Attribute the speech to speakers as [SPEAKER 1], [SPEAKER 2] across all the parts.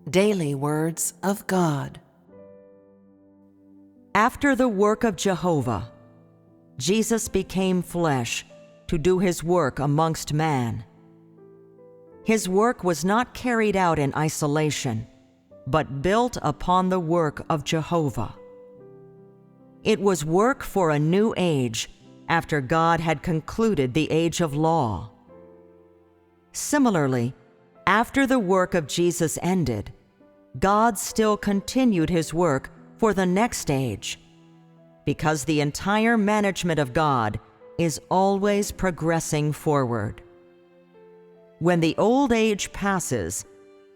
[SPEAKER 1] Daily Words of God.
[SPEAKER 2] After the work of Jehovah, Jesus became flesh to do his work amongst man. His work was not carried out in isolation, but built upon the work of Jehovah. It was work for a new age after God had concluded the age of law. Similarly, after the work of Jesus ended, God still continued his work for the next age, because the entire management of God is always progressing forward. When the old age passes,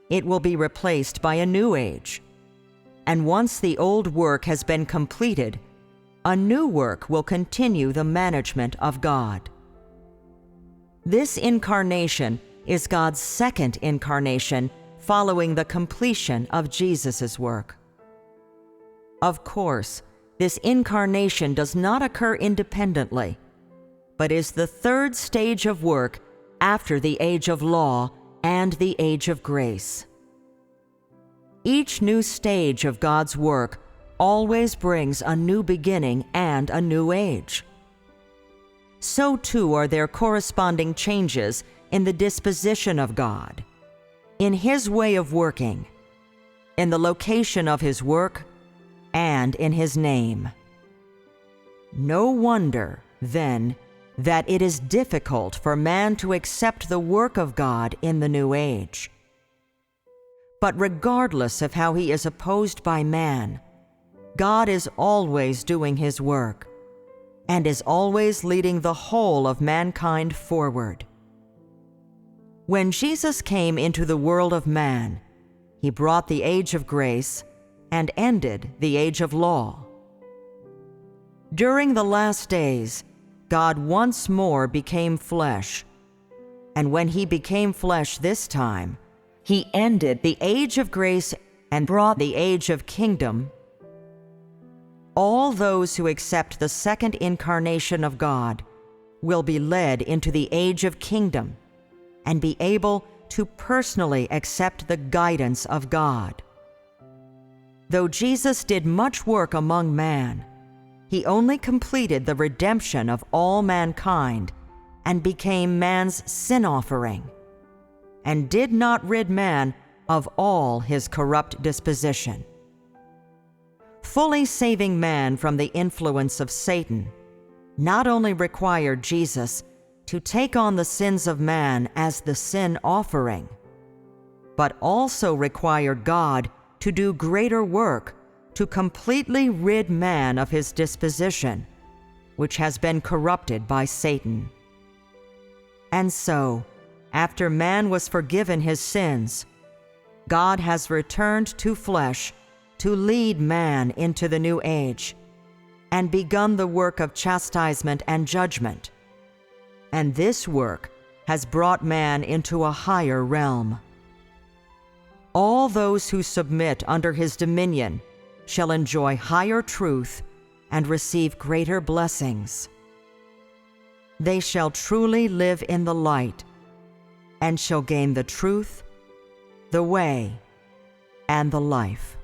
[SPEAKER 2] it will be replaced by a new age, and once the old work has been completed, a new work will continue the management of God. This incarnation is God's second incarnation following the completion of Jesus' work. Of course, this incarnation does not occur independently, but is the third stage of work after the age of law and the age of grace. Each new stage of God's work always brings a new beginning and a new age. So too are there corresponding changes in the disposition of God, in his way of working, in the location of his work, and in his name. No wonder, then, that it is difficult for man to accept the work of God in the new age. But regardless of how he is opposed by man, God is always doing his work, and is always leading the whole of mankind forward. When Jesus came into the world of man, he brought the age of grace and ended the age of law. During the last days, God once more became flesh, and when he became flesh this time, he ended the age of grace and brought the age of kingdom. All those who accept the second incarnation of God will be led into the age of kingdom and be able to personally accept the guidance of God. Though Jesus did much work among man, he only completed the redemption of all mankind and became man's sin offering, and did not rid man of all his corrupt disposition. Fully saving man from the influence of Satan not only required Jesus to take on the sins of man as the sin offering, but also required God to do greater work to completely rid man of his disposition, which has been corrupted by Satan. And so, after man was forgiven his sins, God has returned to flesh to lead man into the new age, and begun the work of chastisement and judgment. And this work has brought man into a higher realm. All those who submit under his dominion shall enjoy higher truth and receive greater blessings. They shall truly live in the light, and shall gain the truth, the way, and the life.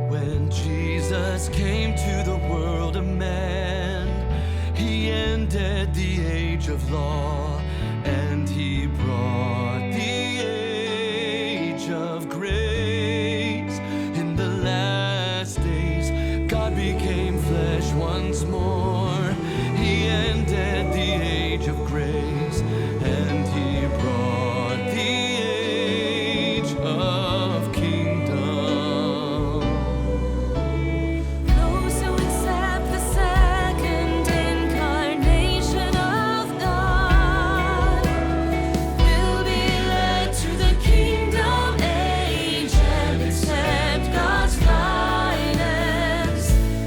[SPEAKER 3] When Jesus came to the world of man, he ended the age of law, and he brought the age of grace. In the last days, God became flesh once more. He ended the age of grace, and he brought the age of kingdom.
[SPEAKER 4] Those who accept the second incarnation of God will be led to the kingdom age and accept God's guidance.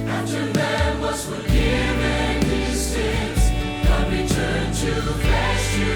[SPEAKER 4] After man was forgiven his sins, God returned to flesh to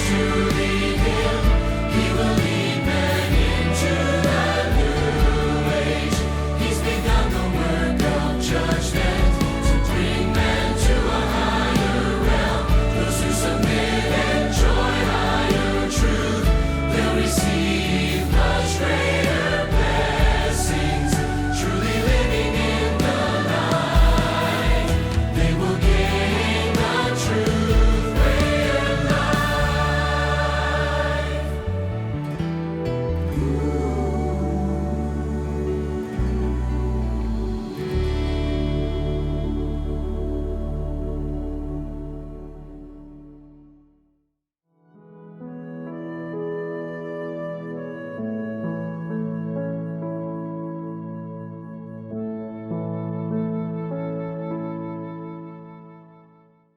[SPEAKER 3] truly Him, He will